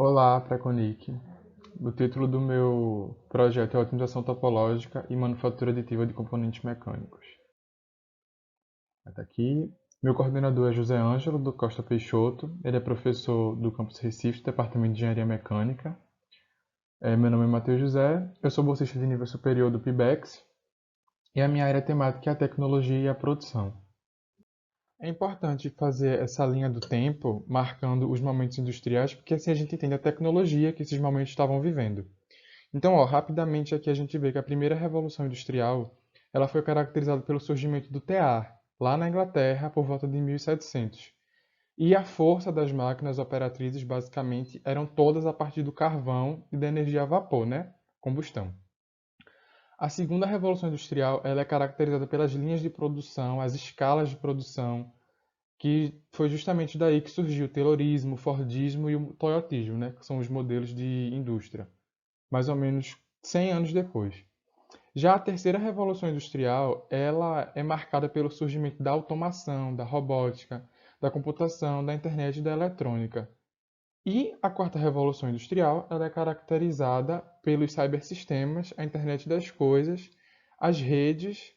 Olá, Praconic. O título do meu projeto é Otimização Topológica e Manufatura Aditiva de Componentes Mecânicos. Está aqui. Meu coordenador é José Ângelo, do Costa Peixoto. Ele é professor do Campus Recife, Departamento de Engenharia Mecânica. Meu nome é Matheus José. Eu sou bolsista de nível superior do PIBEX. E a minha área temática é a tecnologia e a produção. É importante fazer essa linha do tempo, marcando os momentos industriais, porque assim a gente entende a tecnologia que esses momentos estavam vivendo. Então, rapidamente aqui a gente vê que a primeira revolução industrial, ela foi caracterizada pelo surgimento do tear, lá na Inglaterra, por volta de 1700. E a força das máquinas operatrizes, basicamente, eram todas a partir do carvão e da energia a vapor, né? Combustão. A segunda revolução industrial, ela é caracterizada pelas linhas de produção, as escalas de produção, que foi justamente daí que surgiu o Taylorismo, o Fordismo e o Toyotismo, né? Que são os modelos de indústria, mais ou menos 100 anos depois. Já a terceira revolução industrial, ela é marcada pelo surgimento da automação, da robótica, da computação, da internet e da eletrônica. E a quarta revolução industrial, ela é caracterizada pelos cybersistemas, a internet das coisas, as redes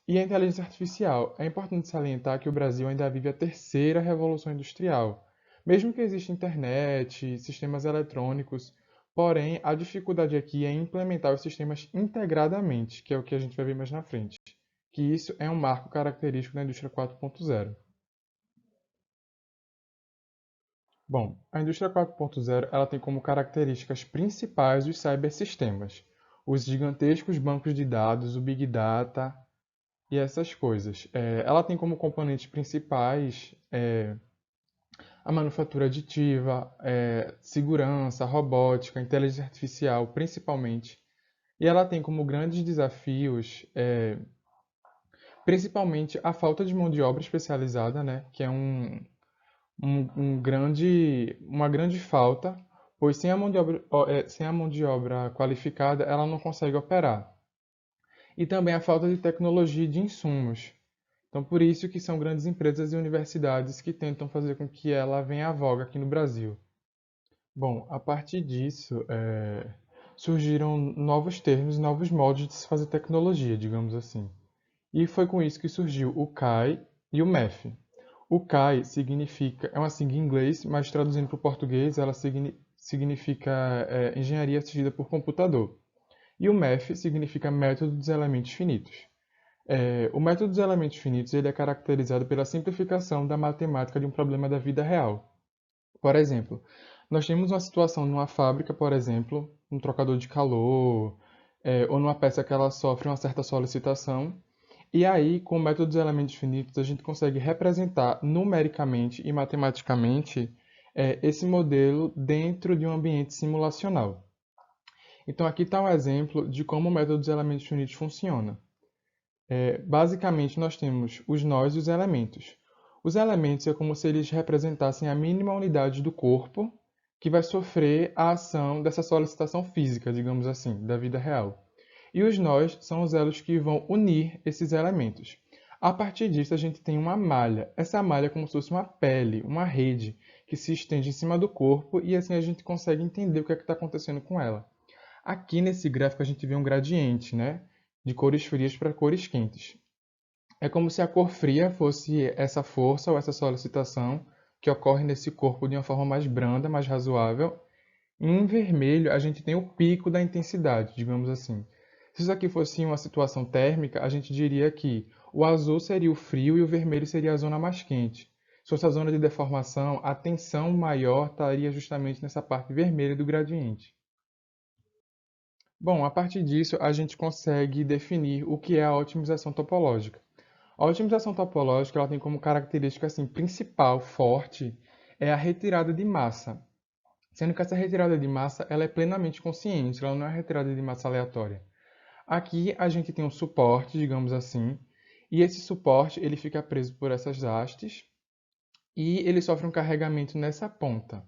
e a inteligência artificial. É importante salientar que o Brasil ainda vive a terceira revolução industrial. Mesmo que exista internet, sistemas eletrônicos, porém a dificuldade aqui é implementar os sistemas integradamente, que é o que a gente vai ver mais na frente. Que isso é um marco característico da indústria 4.0. Bom, a indústria 4.0 ela tem como características principais os cybersistemas, os gigantescos bancos de dados, o Big Data, e essas coisas. Ela tem como componentes principais a manufatura aditiva, segurança, robótica, inteligência artificial, principalmente. E ela tem como grandes desafios, principalmente, a falta de mão de obra especializada, né, que é uma grande falta, pois sem a mão de obra qualificada, ela não consegue operar. E também a falta de tecnologia e de insumos. Então, por isso que são grandes empresas e universidades que tentam fazer com que ela venha à voga aqui no Brasil. Bom, a partir disso, surgiram novos termos, novos modos de se fazer tecnologia, digamos assim. E foi com isso que surgiu o CAI e o MEF. O CAI significa, é uma sigla em inglês, mas traduzindo para o português, ela significa Engenharia Assistida por Computador. E o MEF significa Método dos Elementos Finitos. O método dos elementos finitos ele é caracterizado pela simplificação da matemática de um problema da vida real. Por exemplo, nós temos uma situação numa fábrica, por exemplo, um trocador de calor, ou numa peça que ela sofre uma certa solicitação, e aí, com o método dos elementos finitos, a gente consegue representar numericamente e matematicamente esse modelo dentro de um ambiente simulacional. Então, aqui está um exemplo de como o método dos elementos finitos funciona. Basicamente, nós temos os nós e os elementos. Os elementos é como se eles representassem a mínima unidade do corpo que vai sofrer a ação dessa solicitação física, digamos assim, da vida real. E os nós são os elos que vão unir esses elementos. A partir disso, a gente tem uma malha. Essa malha é como se fosse uma pele, uma rede, que se estende em cima do corpo e assim a gente consegue entender o que é que está acontecendo com ela. Aqui nesse gráfico a gente vê um gradiente, né? De cores frias para cores quentes. É como se a cor fria fosse essa força ou essa solicitação que ocorre nesse corpo de uma forma mais branda, mais razoável. E em vermelho, a gente tem o pico da intensidade, digamos assim. Se isso aqui fosse uma situação térmica, a gente diria que o azul seria o frio e o vermelho seria a zona mais quente. Se fosse a zona de deformação, a tensão maior estaria justamente nessa parte vermelha do gradiente. Bom, a partir disso, a gente consegue definir o que é a otimização topológica. A otimização topológica ela tem como característica assim, principal, forte, é a retirada de massa. Sendo que essa retirada de massa ela é plenamente consciente, ela não é retirada de massa aleatória. Aqui a gente tem um suporte, digamos assim, e esse suporte ele fica preso por essas hastes e ele sofre um carregamento nessa ponta.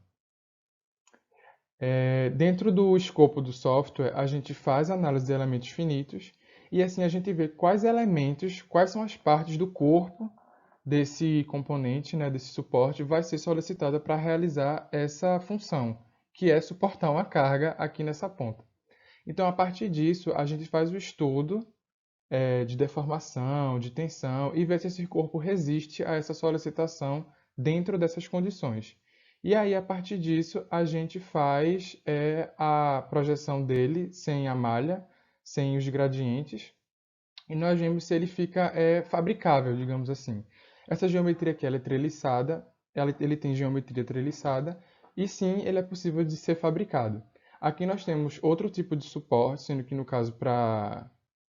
Dentro do escopo do software, a gente faz análise de elementos finitos e assim a gente vê quais elementos, quais são as partes do corpo desse componente, né, desse suporte, vai ser solicitada para realizar essa função, que é suportar uma carga aqui nessa ponta. Então, a partir disso, a gente faz o estudo de deformação, de tensão e ver se esse corpo resiste a essa solicitação dentro dessas condições. E aí, a partir disso, a gente faz a projeção dele sem a malha, sem os gradientes, e nós vemos se ele fica fabricável, digamos assim. Essa geometria aqui ela é treliçada, ele tem geometria treliçada, e sim, ele é possível de ser fabricado. Aqui nós temos outro tipo de suporte, sendo que no caso para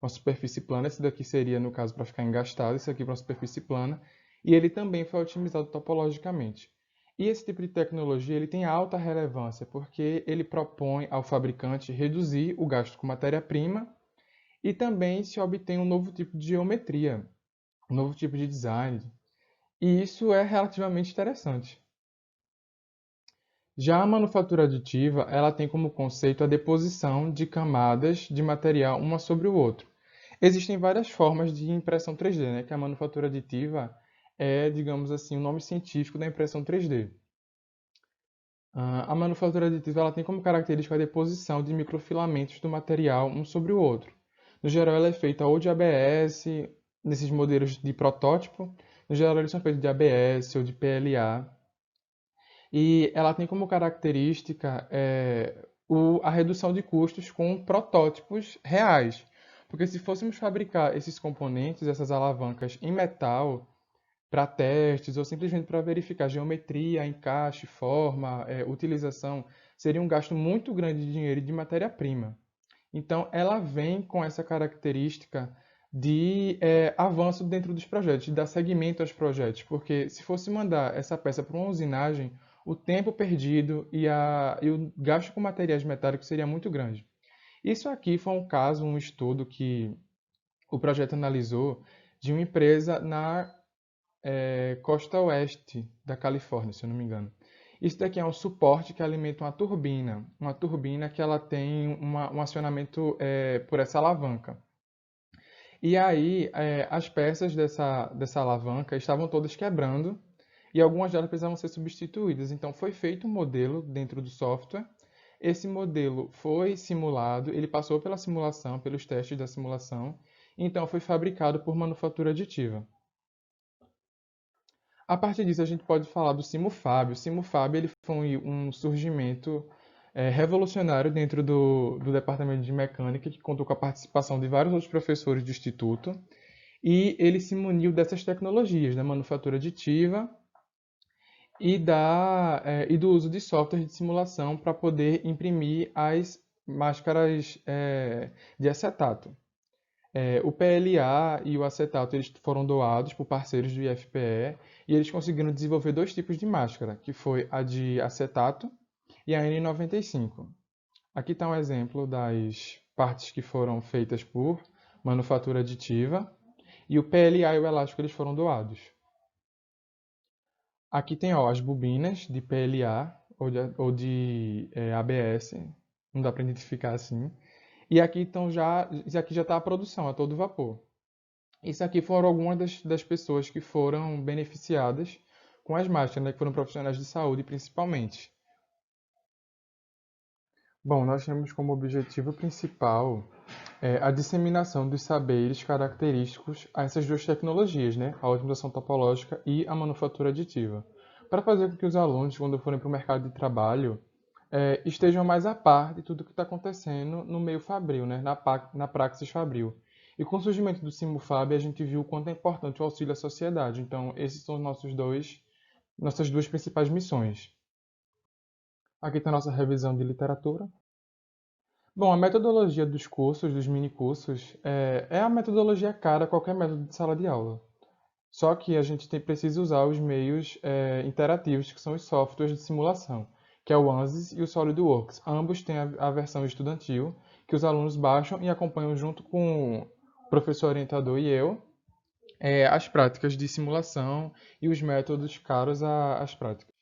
uma superfície plana, esse daqui seria no caso para ficar engastado, esse aqui para uma superfície plana, e ele também foi otimizado topologicamente. E esse tipo de tecnologia ele tem alta relevância, porque ele propõe ao fabricante reduzir o gasto com matéria-prima e também se obtém um novo tipo de geometria, um novo tipo de design. E isso é relativamente interessante. Já a manufatura aditiva, ela tem como conceito a deposição de camadas de material uma sobre o outro. Existem várias formas de impressão 3D, né? Que a manufatura aditiva é, digamos assim, o nome científico da impressão 3D. A manufatura aditiva ela tem como característica a deposição de microfilamentos do material um sobre o outro. No geral, ela é feita ou de ABS, nesses modelos de protótipo. No geral, eles são feitos de ABS ou de PLA. E ela tem como característica a redução de custos com protótipos reais. Porque se fôssemos fabricar esses componentes, essas alavancas em metal, para testes ou simplesmente para verificar geometria, encaixe, forma, utilização, seria um gasto muito grande de dinheiro e de matéria-prima. Então, ela vem com essa característica de avanço dentro dos projetos, de dar seguimento aos projetos, porque se fosse mandar essa peça para uma usinagem, o tempo perdido e o gasto com materiais metálicos seria muito grande. Isso aqui foi um caso, um estudo que o projeto analisou de uma empresa na costa oeste da Califórnia, se eu não me engano. Isso daqui é um suporte que alimenta uma turbina que ela tem um acionamento por essa alavanca. E aí as peças dessa alavanca estavam todas quebrando e algumas delas precisavam ser substituídas. Então foi feito um modelo dentro do software. Esse modelo foi simulado, ele passou pela simulação, pelos testes da simulação, então foi fabricado por manufatura aditiva. A partir disso, a gente pode falar do Simufab. O Simufab ele foi um surgimento revolucionário dentro do departamento de mecânica, que contou com a participação de vários outros professores do instituto, e ele se muniu dessas tecnologias, da manufatura aditiva e do uso de software de simulação para poder imprimir as máscaras de acetato. O PLA e o acetato eles foram doados por parceiros do IFPE e eles conseguiram desenvolver dois tipos de máscara, que foi a de acetato e a N95. Aqui está um exemplo das partes que foram feitas por manufatura aditiva e o PLA e o elástico eles foram doados. Aqui tem as bobinas de PLA ou de ABS, não dá para identificar assim. E aqui aqui já está a produção a todo vapor. Isso aqui foram algumas das pessoas que foram beneficiadas com as máscaras, né, que foram profissionais de saúde principalmente. Bom, nós temos como objetivo principal a disseminação dos saberes característicos a essas duas tecnologias, né, a otimização topológica e a manufatura aditiva, para fazer com que os alunos, quando forem para o mercado de trabalho, estejam mais a par de tudo que está acontecendo no meio fabril, né, na praxis fabril. E com o surgimento do Simufab, a gente viu o quanto é importante o auxílio à sociedade. Então, esses são nossas duas principais missões. Aqui está a nossa revisão de literatura. Bom, a metodologia dos cursos, dos minicursos, é a metodologia cara a qualquer método de sala de aula. Só que a gente precisa usar os meios interativos, que são os softwares de simulação, que é o ANSYS e o SolidWorks. Ambos têm a versão estudantil, que os alunos baixam e acompanham junto com o professor orientador e eu, as práticas de simulação e os métodos caros às práticas.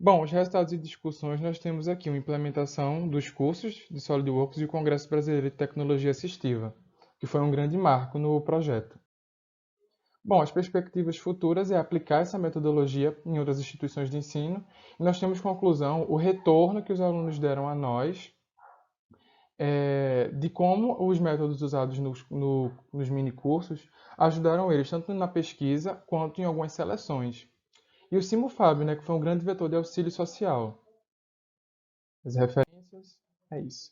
Bom, os resultados e discussões nós temos aqui uma implementação dos cursos de SolidWorks e o Congresso Brasileiro de Tecnologia Assistiva, que foi um grande marco no projeto. Bom, as perspectivas futuras é aplicar essa metodologia em outras instituições de ensino, e nós temos conclusão o retorno que os alunos deram a nós de como os métodos usados nos mini-cursos ajudaram eles tanto na pesquisa quanto em algumas seleções. E o Simufab, né, que foi um grande vetor de auxílio social. As referências, é isso.